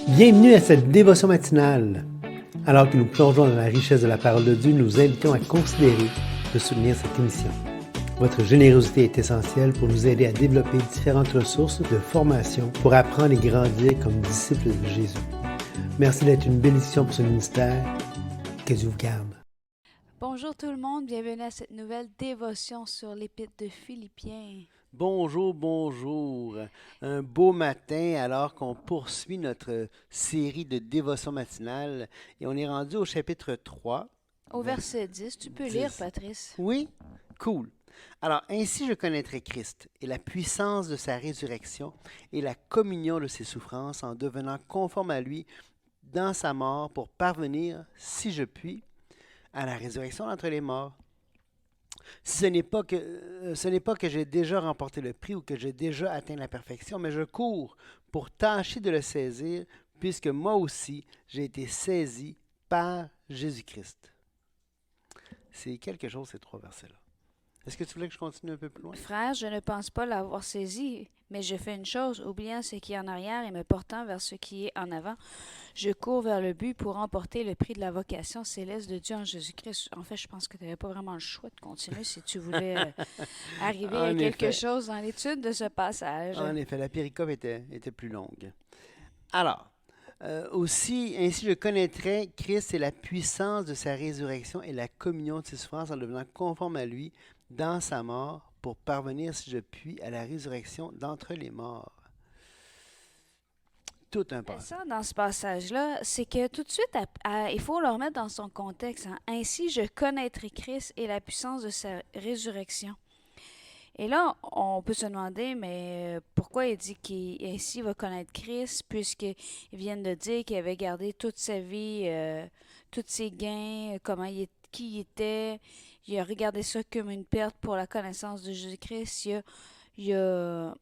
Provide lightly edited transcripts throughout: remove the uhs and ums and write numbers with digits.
Bienvenue à cette dévotion matinale. Alors que nous plongeons dans la richesse de la parole de Dieu, nous vous invitons à considérer de soutenir cette émission. Votre générosité est essentielle pour nous aider à développer différentes ressources de formation pour apprendre et grandir comme disciples de Jésus. Merci d'être une bénédiction pour ce ministère. Que Dieu vous garde. Bonjour tout le monde, bienvenue à cette nouvelle dévotion sur l'Épître de Philippiens. Bonjour, bonjour. Un beau matin alors qu'on poursuit notre série de dévotion matinale et on est rendu au chapitre 3. Au verset 10, tu peux 10. lire, Patrice. Oui? Cool. Alors, ainsi je connaîtrai Christ et la puissance de sa résurrection et la communion de ses souffrances en devenant conforme à lui dans sa mort pour parvenir, si je puis, à la résurrection d'entre les morts. Si ce n'est pas que j'ai déjà remporté le prix ou que j'ai déjà atteint la perfection, mais je cours pour tâcher de le saisir, puisque moi aussi j'ai été saisi par Jésus-Christ. C'est quelque chose, ces trois versets-là. Est-ce que tu voulais que je continue un peu plus loin? Frère, je ne pense pas l'avoir saisi, mais je fais une chose, oubliant ce qui est en arrière et me portant vers ce qui est en avant. Je cours vers le but pour remporter le prix de la vocation céleste de Dieu en Jésus-Christ. En fait, je pense que tu n'avais pas vraiment le choix de continuer si tu voulais arriver à quelque chose dans l'étude de ce passage. En effet, la péricope était plus longue. Alors, aussi, ainsi je connaîtrai Christ et la puissance de sa résurrection et la communion de ses souffrances en devenant conforme à lui dans sa mort pour parvenir, si je puis, à la résurrection d'entre les morts. Tout un passage. Ça, dans ce passage-là, c'est que tout de suite, il faut le remettre dans son contexte. Hein. Ainsi, je connaîtrai Christ et la puissance de sa résurrection. Et là, on peut se demander, mais pourquoi il dit qu'ainsi il va connaître Christ, puisqu'il vient de dire qu'il avait gardé toute sa vie, tous ses gains, qui il était. Il a regardé ça comme une perte pour la connaissance de Jésus-Christ. Il a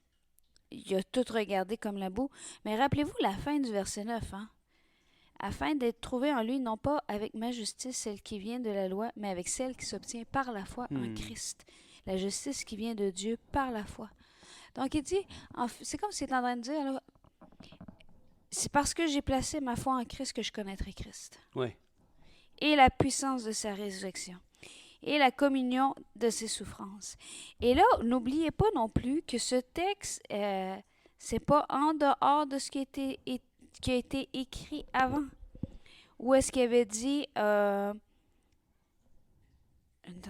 tout regardé comme la boue. Mais rappelez-vous la fin du verset 9, hein? Afin d'être trouvé en lui, non pas avec ma justice, celle qui vient de la loi, mais avec celle qui s'obtient par la foi en Christ. La justice qui vient de Dieu par la foi. Donc il dit, c'est comme s'il est en train de dire, là, c'est parce que j'ai placé ma foi en Christ que je connaîtrai Christ. Oui. Et la puissance de sa résurrection. Et la communion de ses souffrances. Et là, n'oubliez pas non plus que ce texte, c'est pas en dehors de ce qui a été écrit avant. Où est-ce qu'il avait dit, un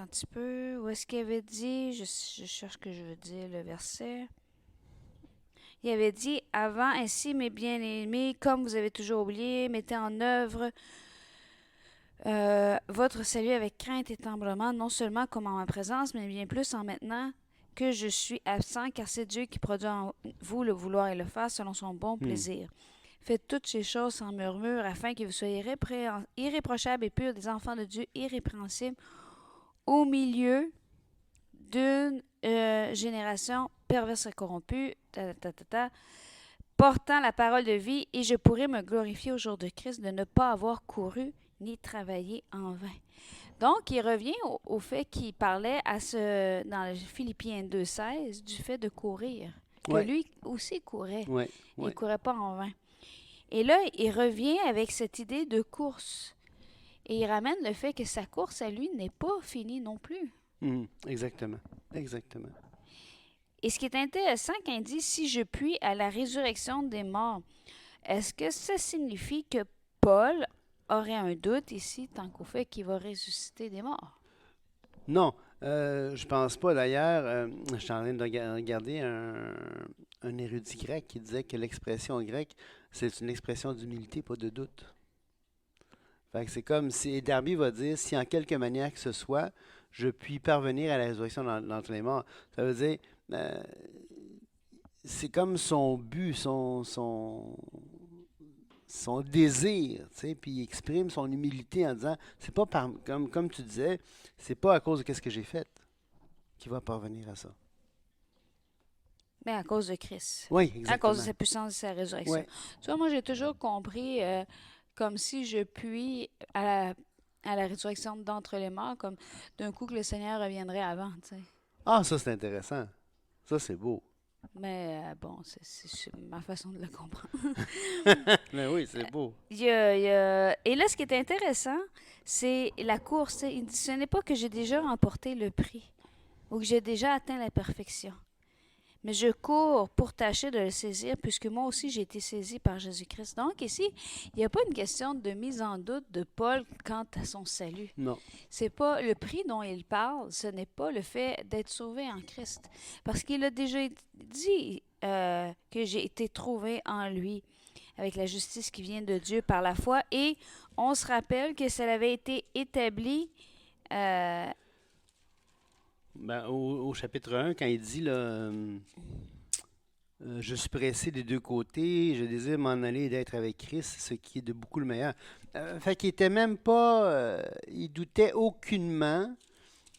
petit peu, où est-ce qu'il avait dit, je cherche ce que je veux dire, le verset. Il avait dit, avant, ainsi, mes bien-aimés, comme vous avez toujours oublié, mettez en œuvre votre salut avec crainte et tremblement, non seulement comme en ma présence, mais bien plus en maintenant que je suis absent, car c'est Dieu qui produit en vous le vouloir et le faire selon son bon plaisir. Faites toutes ces choses sans murmure, afin que vous soyez irréprochables et purs, des enfants de Dieu irrépréhensibles, au milieu d'une génération perverse et corrompue, portant la parole de vie, et je pourrai me glorifier au jour de Christ de ne pas avoir couru ni travailler en vain. Donc, il revient au fait qu'il parlait dans le Philippiens 2,16 du fait de courir. Que lui aussi courait. Il ne courait pas en vain. Et là, il revient avec cette idée de course. Et il ramène le fait que sa course à lui n'est pas finie non plus. Exactement. Et ce qui est intéressant quand il dit « si je puis à la résurrection des morts », est-ce que ça signifie que Paul aurait un doute ici tant qu'au fait qu'il va ressusciter des morts? Non, je pense pas. D'ailleurs, je suis en train de regarder un érudit grec qui disait que l'expression grecque, c'est une expression d'humilité, pas de doute. Fait que c'est comme si Darby va dire, si en quelque manière que ce soit, je puis parvenir à la résurrection d'entre les morts. Ça veut dire, c'est comme son but, son désir, tu sais, puis il exprime son humilité en disant, c'est pas comme tu disais, c'est pas à cause de ce que j'ai fait qu'il va parvenir à ça. Mais à cause de Christ. Oui, exactement. À cause de sa puissance et sa résurrection. Ouais. Tu vois, moi, j'ai toujours compris comme si je puis à la résurrection d'entre les morts, comme d'un coup que le Seigneur reviendrait avant, tu sais. Ah, ça c'est intéressant. Ça c'est beau. Mais bon, c'est ma façon de le comprendre. Mais oui, c'est beau. Et là, ce qui est intéressant, c'est la course. Il dit, ce n'est pas que j'ai déjà remporté le prix ou que j'ai déjà atteint la perfection, mais je cours pour tâcher de le saisir, puisque moi aussi j'ai été saisi par Jésus-Christ. Donc ici, il n'y a pas une question de mise en doute de Paul quant à son salut. Non. C'est pas le prix dont il parle, ce n'est pas le fait d'être sauvé en Christ, parce qu'il a déjà dit que j'ai été trouvé en lui, avec la justice qui vient de Dieu par la foi, et on se rappelle que ça avait été établi. euh, Ben, au chapitre 1, quand il dit, là, je suis pressé des deux côtés, je désire m'en aller et d'être avec Christ, ce qui est de beaucoup le meilleur. Fait qu'il était même pas, il doutait aucunement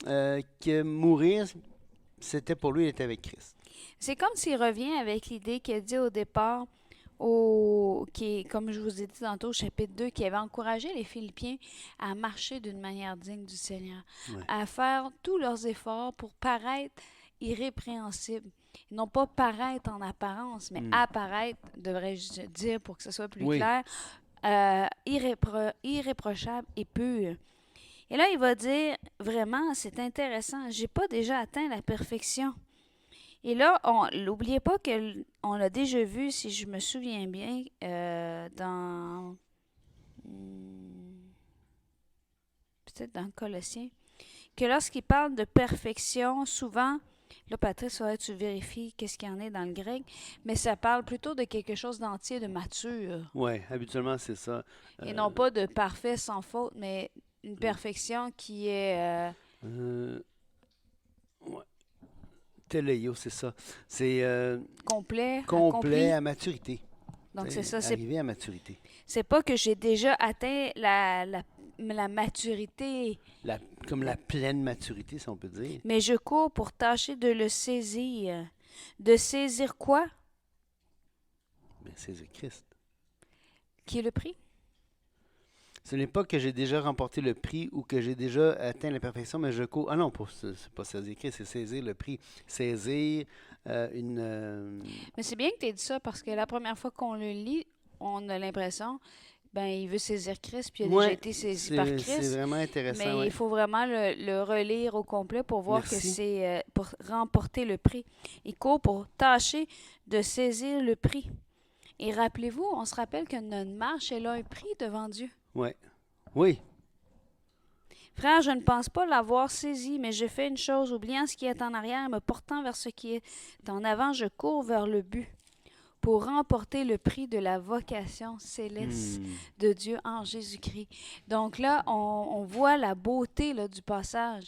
que mourir, c'était pour lui d'être avec Christ. c'est comme s'il revient avec l'idée qu'il a dit au départ, qui est, comme je vous ai dit tantôt, au chapitre 2, qui avait encouragé les Philippiens à marcher d'une manière digne du Seigneur, Ouais. à faire tous leurs efforts pour paraître irrépréhensibles. Non pas paraître en apparence, mais Mm. apparaître, devrais-je dire pour que ce soit plus Oui. clair, irréprochable et pur. Et là, il va dire, vraiment, c'est intéressant, j'ai pas déjà atteint la perfection. Et là, n'oubliez pas qu'on l'a déjà vu, si je me souviens bien, dans... peut-être dans Colossiens, que lorsqu'il parle de perfection, souvent, là, Patrice, faudrait que tu vérifies qu'est-ce qu'il y en est dans le grec, mais ça parle plutôt de quelque chose d'entier, de mature, Oui, habituellement, c'est ça. et non pas de parfait sans faute, mais une perfection qui est Ouais. Téléo, c'est ça. C'est complet, complet accompli. à maturité. Donc, C'est c'est ça. arrivé à maturité. C'est pas que j'ai déjà atteint la maturité, Comme la pleine maturité, si on peut dire. mais je cours pour tâcher de le saisir. De saisir quoi? Mais c'est Christ. Qui est le prix? Ce n'est pas que j'ai déjà remporté le prix ou que j'ai déjà atteint la perfection, mais je cours. Ah non, c'est pas saisir Christ, c'est saisir le prix. Saisir une. Mais c'est bien que tu aies dit ça parce que la première fois qu'on le lit, on a l'impression, ben, il veut saisir Christ, puis il a déjà Ouais, été saisi par c'est Christ. vraiment intéressant. Mais Ouais. il faut vraiment le relire au complet pour voir que Merci. c'est pour remporter le prix. Il court pour tâcher de saisir le prix. Et rappelez-vous, on se rappelle que notre marche, elle a un prix devant Dieu. Ouais. Oui. Frère, je ne pense pas l'avoir saisi, mais je fais une chose, oubliant ce qui est en arrière, me portant vers ce qui est en avant, je cours vers le but pour remporter le prix de la vocation céleste Hmm. de Dieu en Jésus-Christ. Donc là, on voit la beauté là, du passage.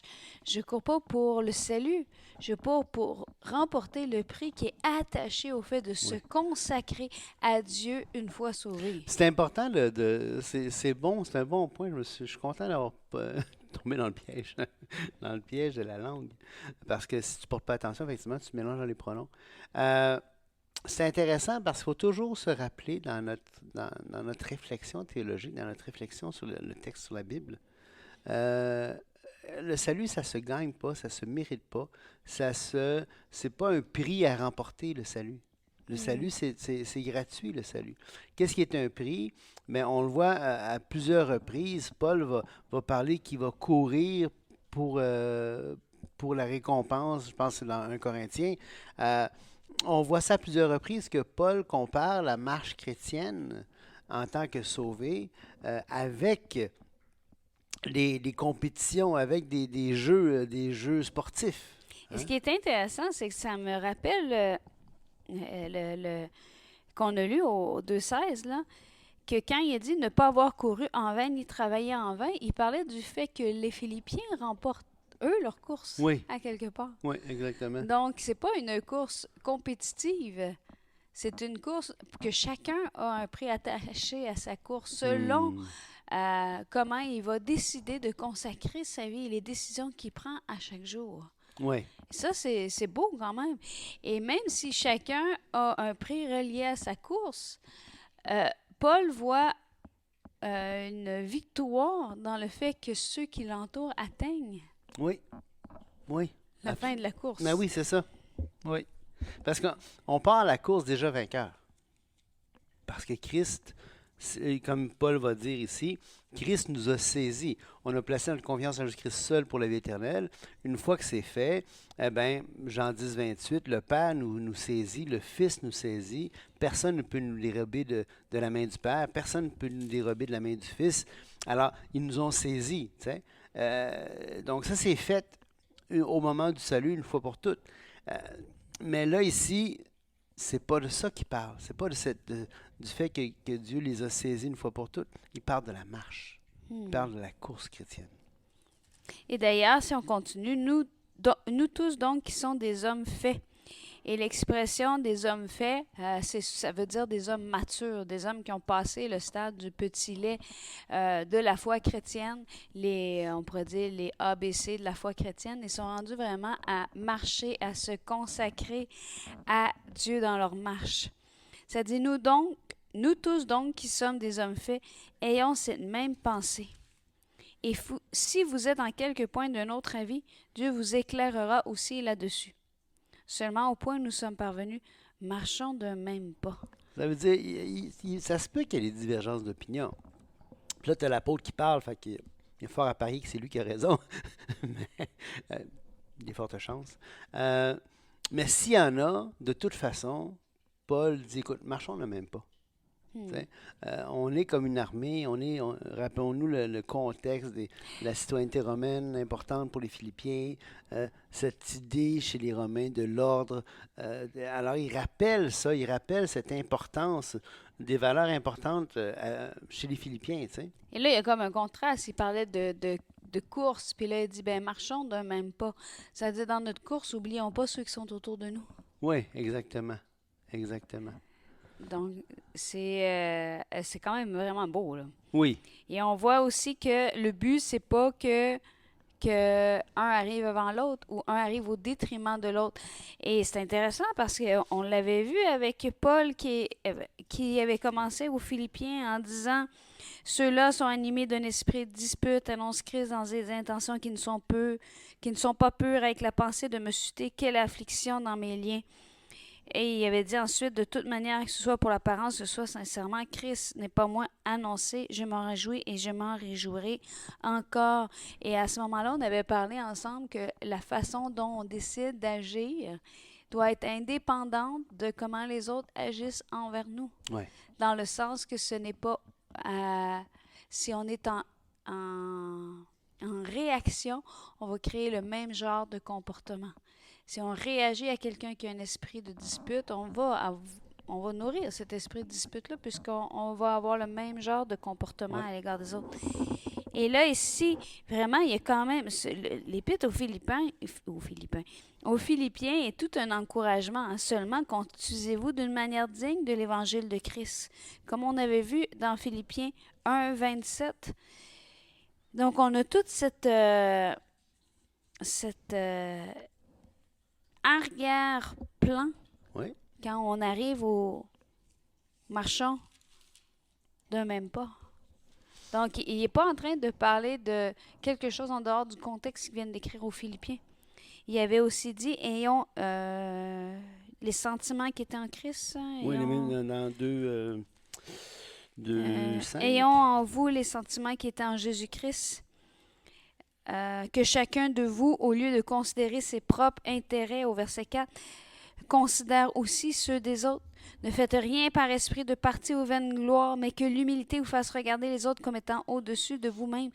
Je ne cours pas pour le salut, je cours pour remporter le prix qui est attaché au fait de se Oui. consacrer à Dieu une fois sauvé. C'est important c'est bon, c'est un bon point. Je suis content d'avoir pas tombé dans dans le piège de la langue. Parce que si tu portes pas attention, effectivement, tu mélanges dans les pronoms. C'est intéressant parce qu'il faut toujours se rappeler dans notre réflexion théologique, dans notre réflexion sur le texte sur la Bible. euh, le salut, ça se gagne pas, ça se mérite pas. C'est pas un prix à remporter, le salut. Le salut, c'est gratuit, le salut. Qu'est-ce qui est un prix? Mais on le voit à plusieurs reprises. Paul va parler qu'il va courir pour la récompense, je pense que c'est dans 1 Corinthiens. Euh, on voit ça à plusieurs reprises que Paul compare la marche chrétienne en tant que sauvé avec les compétitions, avec des jeux sportifs. Et ce Hein? qui est intéressant, c'est que ça me rappelle qu'on a lu au 2,16, là, que quand il a dit ne pas avoir couru en vain ni travaillé en vain, il parlait du fait que les Philippiens remportent, eux, leur course, Oui, à quelque part. oui, exactement. Donc, c'est pas une course compétitive. C'est une course que chacun a un prix attaché à sa course selon comment il va décider de consacrer sa vie et les décisions qu'il prend à chaque jour. Oui, Ça, c'est beau quand même. Et même si chacun a un prix relié à sa course, Paul voit une victoire dans le fait que ceux qui l'entourent atteignent oui, oui. la fin de la course. Ben oui, c'est ça. Oui. Parce qu'on part à la course déjà vainqueur. Parce que Christ, comme Paul va dire ici, Christ nous a saisis. On a placé notre confiance en Jésus-Christ seul pour la vie éternelle. Une fois que c'est fait, eh bien, Jean 10, 28, le Père nous saisit, le Fils nous saisit. Personne ne peut nous dérober de la main du Père. Personne ne peut nous dérober de la main du Fils. Alors, ils nous ont saisis. Donc, ça, c'est fait au moment du salut, une fois pour toutes. Mais là, ici, c'est pas de ça qu'il parle. C'est pas du fait que Dieu les a saisis une fois pour toutes. Il parle de la marche. Il parle de la course chrétienne. Et d'ailleurs, si on continue, nous tous donc qui sommes des hommes faits. Et l'expression des hommes faits, ça veut dire des hommes matures, des hommes qui ont passé le stade du petit lait de la foi chrétienne, on pourrait dire les ABC de la foi chrétienne, et sont rendus vraiment à marcher, à se consacrer à Dieu dans leur marche. Ça dit, nous tous donc qui sommes des hommes faits, ayons cette même pensée. Et si vous êtes en quelque point d'un autre avis, Dieu vous éclairera aussi là-dessus. Seulement au point où nous sommes parvenus, marchons d'un même pas. Ça veut dire, ça se peut qu'il y ait des divergences d'opinion. Puis là, tu as l'apôtre qui parle, fait qu'il il est fort à parier que c'est lui qui a raison. Mais, il y a fortes chances. Mais s'il y en a, de toute façon, Paul dit, écoute, marchons d'un même pas. On est comme une armée, rappelons-nous le contexte de la citoyenneté romaine importante pour les Philippiens, cette idée chez les Romains de l'ordre. Alors, il rappelle ça, il rappelle cette importance, des valeurs importantes chez les Philippiens. T'sais. Et là, il y a comme un contraste. Il parlait de course, puis là, il dit, marchons d'un même pas. Ça veut dire, dans notre course, n'oublions pas ceux qui sont autour de nous. Oui, exactement. Exactement. Donc, c'est quand même vraiment beau, là. Oui. Et on voit aussi que le but, c'est pas que un arrive avant l'autre ou un arrive au détriment de l'autre. Et c'est intéressant parce qu'on l'avait vu avec Paul qui avait commencé aux Philippiens en disant « Ceux-là sont animés d'un esprit de dispute, annoncent Christ dans des intentions qui ne sont pas pures avec la pensée de me susciter quelle affliction dans mes liens. » Et il avait dit ensuite, de toute manière, que ce soit pour l'apparence, que ce soit sincèrement, Christ n'est pas moins annoncé. Je m'en réjouis et je m'en réjouirai encore. Et à ce moment-là, on avait parlé ensemble que la façon dont on décide d'agir doit être indépendante de comment les autres agissent envers nous. Ouais. Dans le sens que ce n'est pas si on est en réaction, on va créer le même genre de comportement. Si on réagit à quelqu'un qui a un esprit de dispute, on va nourrir cet esprit de dispute-là puisqu'on va avoir le même genre de comportement à l'égard des autres. Et là, ici, vraiment, il y a quand même... L'Épître aux Philippiens est tout un encouragement. Seulement, conduisez-vous d'une manière digne de l'Évangile de Christ. Comme on avait vu dans Philippiens 1, 27. Donc, on a toute cette arrière-plan quand on arrive au marchand d'un même pas. Donc, il n'est pas en train de parler de quelque chose en dehors du contexte qu'il vient d'écrire aux Philippiens. Il avait aussi dit, ayons les sentiments qui étaient en Christ. Oui, les mêmes dans 2, 5. Ayons en vous les sentiments qui étaient en Jésus-Christ. Que chacun de vous, au lieu de considérer ses propres intérêts, au verset 4, considère aussi ceux des autres. Ne faites rien par esprit de parti ou vaine gloire, mais que l'humilité vous fasse regarder les autres comme étant au-dessus de vous-même.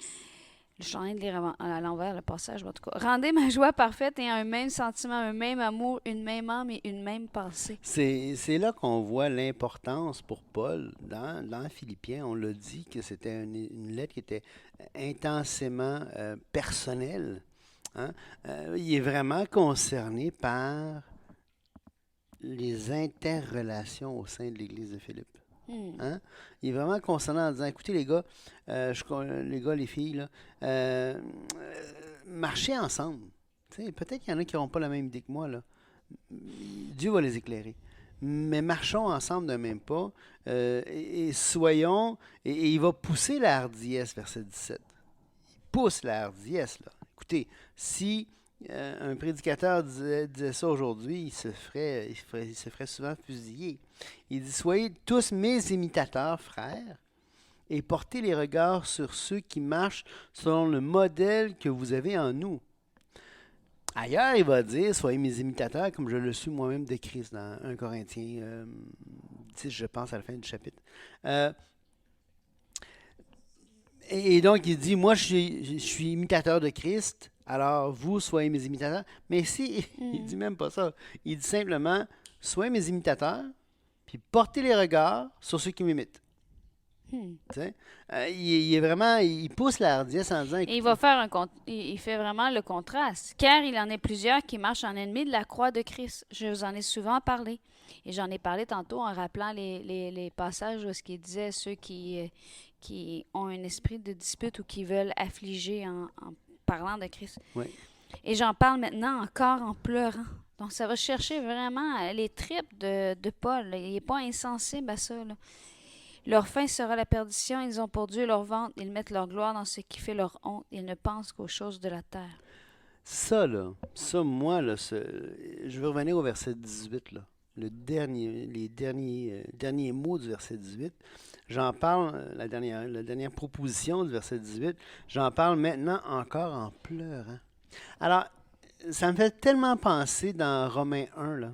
Je suis en train de lire à l'envers le passage, en tout cas. Rendez ma joie parfaite et un même sentiment, un même amour, une même âme et une même pensée. C'est là qu'on voit l'importance pour Paul dans Philippiens. On l'a dit que c'était une lettre qui était intensément personnelle. Hein? Il est vraiment concerné par les interrelations au sein de l'Église de Philippe. Hein? Il est vraiment concerné en disant, écoutez les gars, les filles, là, marchez ensemble. Peut-être qu'il y en a qui n'auront pas la même idée que moi. Là. Dieu va les éclairer. Mais marchons ensemble d'un même pas et soyons... Et il va pousser la hardiesse, verset 17. Il pousse la hardiesse. Là. Écoutez, si un prédicateur disait ça aujourd'hui, il se ferait souvent fusiller. Il dit, soyez tous mes imitateurs, frères, et portez les regards sur ceux qui marchent selon le modèle que vous avez en nous. Ailleurs, il va dire, soyez mes imitateurs, comme je le suis moi-même de Christ dans 1 Corinthiens 10, je pense, à la fin du chapitre. Euh, et donc, il dit, moi, je suis imitateur de Christ, alors vous, soyez mes imitateurs. Mais ici, il dit même pas ça. Il dit simplement, soyez mes imitateurs, puis portez les regards sur ceux qui m'imitent. Hmm. Tu sais? Il est vraiment, il pousse la hardiesse en disant, Et il va faire il fait vraiment le contraste. Car il en est plusieurs qui marchent en ennemi de la croix de Christ. Je vous en ai souvent parlé. Et j'en ai parlé tantôt en rappelant les passages où ce qu'il disait ceux qui ont un esprit de dispute ou qui veulent affliger en parlant de Christ. oui. Et j'en parle maintenant encore en pleurant. Donc ça va chercher vraiment les tripes de Paul. Il n'est pas insensible à ça, là. Leur fin sera la perdition, ils ont pour Dieu leur ventre, ils mettent leur gloire dans ce qui fait leur honte, ils ne pensent qu'aux choses de la terre. Ça, là, moi, là, je veux revenir au verset 18, là. Les derniers mots du verset 18. J'en parle, la dernière proposition du verset 18, j'en parle maintenant encore en pleurant. Alors, ça me fait tellement penser dans Romains 1, là.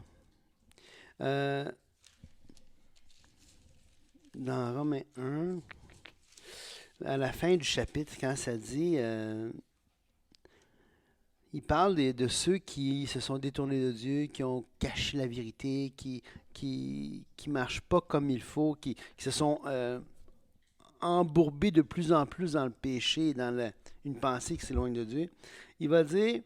Dans Romains 1, à la fin du chapitre, quand ça dit, il parle de ceux qui se sont détournés de Dieu, qui ont caché la vérité, qui marchent pas comme il faut, qui se sont embourbés de plus en plus dans le péché, dans une pensée qui s'éloigne de Dieu. Il va dire,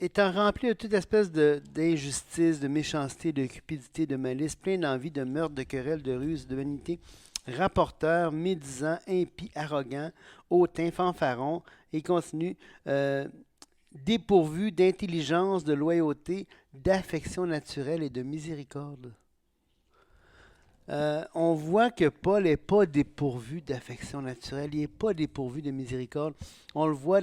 étant rempli de toute espèce d'injustice, de méchanceté, de cupidité, de malice, plein d'envie, de meurtre, de querelle, de ruse, de vanité, rapporteur, médisant, impie, arrogant, hautain, fanfaron, et continue, dépourvu d'intelligence, de loyauté, d'affection naturelle et de miséricorde. On voit que Paul n'est pas dépourvu d'affection naturelle, il n'est pas dépourvu de miséricorde. On le voit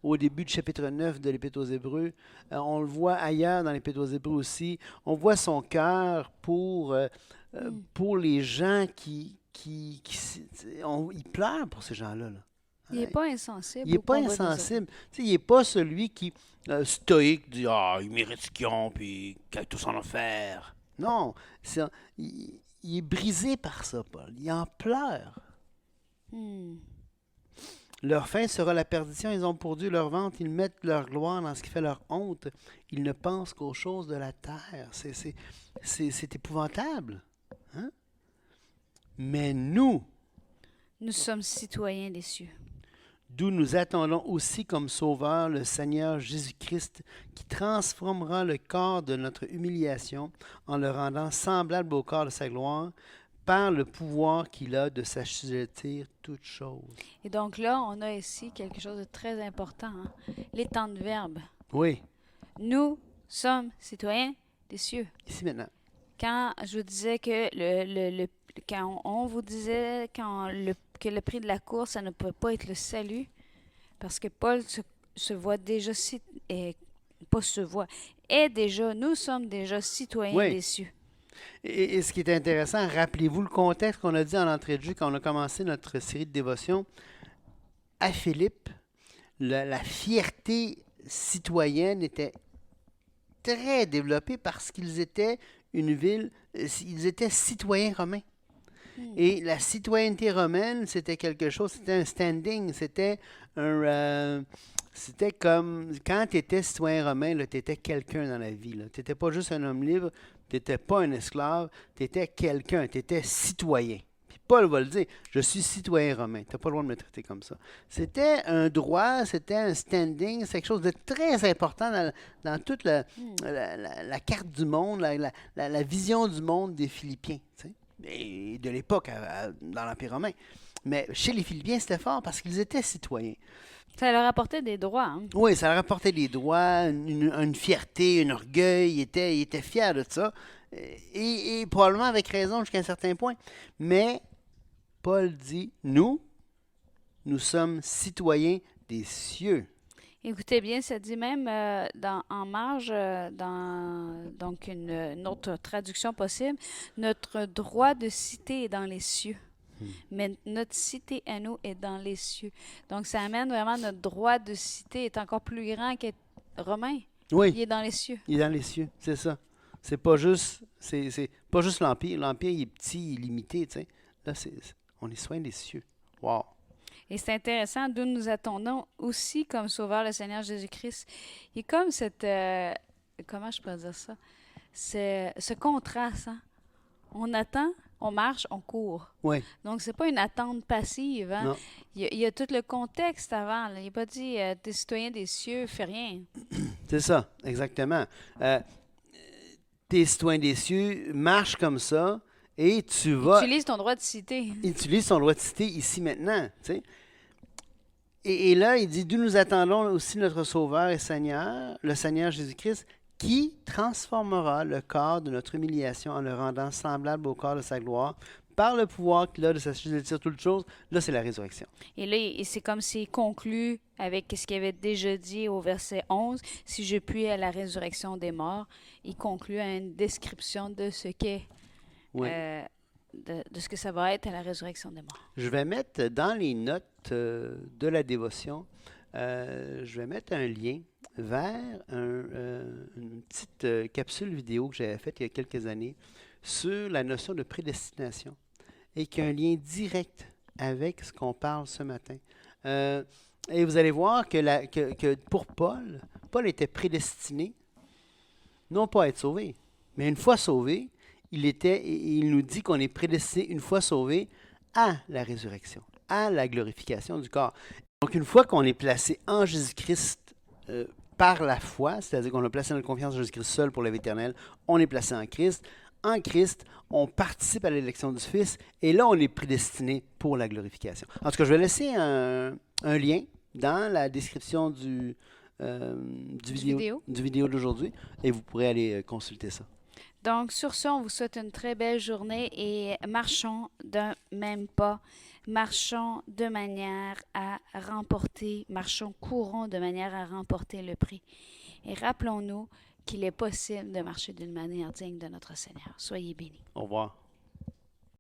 au début du chapitre 9 de l'Épître aux Hébreux, on le voit ailleurs dans l'Épître aux Hébreux aussi. On voit son cœur pour les gens il pleure pour ces gens-là. Là. Il n'est pas insensible. Il n'est pas insensible. Il n'est pas celui qui, stoïque, dit « Ah, il mérite ce qu'ils ont, puis qu'ils aient tous en enfer. » Non, il est brisé par ça, Paul. Il en pleure. Leur fin sera la perdition. Ils ont pour Dieu leur ventre. Ils mettent leur gloire dans ce qui fait leur honte. Ils ne pensent qu'aux choses de la terre. C'est épouvantable. Hein? Mais nous sommes citoyens des cieux. D'où nous attendons aussi comme sauveur le Seigneur Jésus-Christ, qui transformera le corps de notre humiliation en le rendant semblable au corps de sa gloire, par le pouvoir qu'il a de s'assujettir toutes choses. Et donc là, on a ici quelque chose de très important, hein? Les temps de verbe. Oui. Nous sommes citoyens des cieux. Ici maintenant. Quand je vous disais que quand on vous disait que le prix de la course, ça ne peut pas être le salut, parce que Paul se voit déjà, nous sommes déjà citoyens des cieux. Et ce qui est intéressant, rappelez-vous le contexte qu'on a dit en entrée de jeu quand on a commencé notre série de dévotion. À Philippe, la fierté citoyenne était très développée parce qu'ils étaient une ville, ils étaient citoyens romains. Et la citoyenneté romaine, c'était quelque chose, c'était un standing, c'était comme quand tu étais citoyen romain, tu étais quelqu'un dans la vie. Tu n'étais pas juste un homme libre, tu n'étais pas un esclave, tu étais quelqu'un, tu étais citoyen. Puis Paul va le dire, je suis citoyen romain, tu n'as pas le droit de me traiter comme ça. C'était un droit, c'était un standing, c'est quelque chose de très important dans toute la carte du monde, la vision du monde des Philippiens. Tu sais. Et de l'époque dans l'Empire romain. Mais chez les Philippiens, c'était fort parce qu'ils étaient citoyens. Ça leur apportait des droits. Hein? Oui, ça leur apportait des droits, une fierté, un orgueil. Ils étaient fiers de ça. Et probablement avec raison jusqu'à un certain point. Mais Paul dit, nous sommes citoyens des cieux. Écoutez bien, ça dit même en marge, dans donc une autre traduction possible, notre droit de cité est dans les cieux. Hmm. Mais notre cité à nous est dans les cieux. Donc, ça amène vraiment notre droit de cité est encore plus grand qu'être romain. Oui, Il est dans les cieux. il est dans les cieux, c'est ça. C'est pas juste l'Empire. L'Empire, il est petit, il est limité, tu sais. Là, on est soin des cieux. Wow. Et c'est intéressant d'où nous attendons aussi comme sauveur le Seigneur Jésus-Christ. Il y a comme cette... comment je peux dire ça? C'est ce contraste, hein? On attend, on marche, on court. Oui, Donc, c'est pas une attente passive, hein? non, Il y a tout le contexte avant, là. Il n'est pas dit t'es citoyen des cieux, fais rien. c'est ça, exactement. Euh, T'es citoyen des cieux, marche comme ça, et tu vas Utilise ton droit de cité. utiliser ton droit de cité ici maintenant, tu sais. Et là, il dit, d'où nous attendons aussi notre Sauveur et Seigneur, le Seigneur Jésus-Christ, qui transformera le corps de notre humiliation en le rendant semblable au corps de sa gloire, par le pouvoir qu'il a de s'assujettir toutes choses. Là, c'est la résurrection. Et là, c'est comme s'il conclut avec ce qu'il avait déjà dit au verset 11. Si je puis à la résurrection des morts, il conclut à une description de ce qu'est, Oui. de ce que ça va être à la résurrection des morts. Je vais mettre dans les notes de la dévotion, je vais mettre un lien vers une petite capsule vidéo que j'avais faite il y a quelques années sur la notion de prédestination et qui a un lien direct avec ce qu'on parle ce matin. Et vous allez voir que pour Paul, Paul était prédestiné, non pas à être sauvé, mais une fois sauvé, il nous dit qu'on est prédestiné, une fois sauvé, à la résurrection, à la glorification du corps. Donc, une fois qu'on est placé en Jésus-Christ par la foi, c'est-à-dire qu'on a placé notre confiance en Jésus-Christ seul pour la vie éternelle, on est placé en Christ. En Christ, on participe à l'élection du Fils et là, on est prédestiné pour la glorification. En tout cas, je vais laisser un lien dans la description du vidéo d'aujourd'hui et vous pourrez aller consulter ça. Donc, sur ce, on vous souhaite une très belle journée et marchons d'un même pas. Marchons de manière à courons de manière à remporter le prix. Et rappelons-nous qu'il est possible de marcher d'une manière digne de notre Seigneur. Soyez bénis. Au revoir.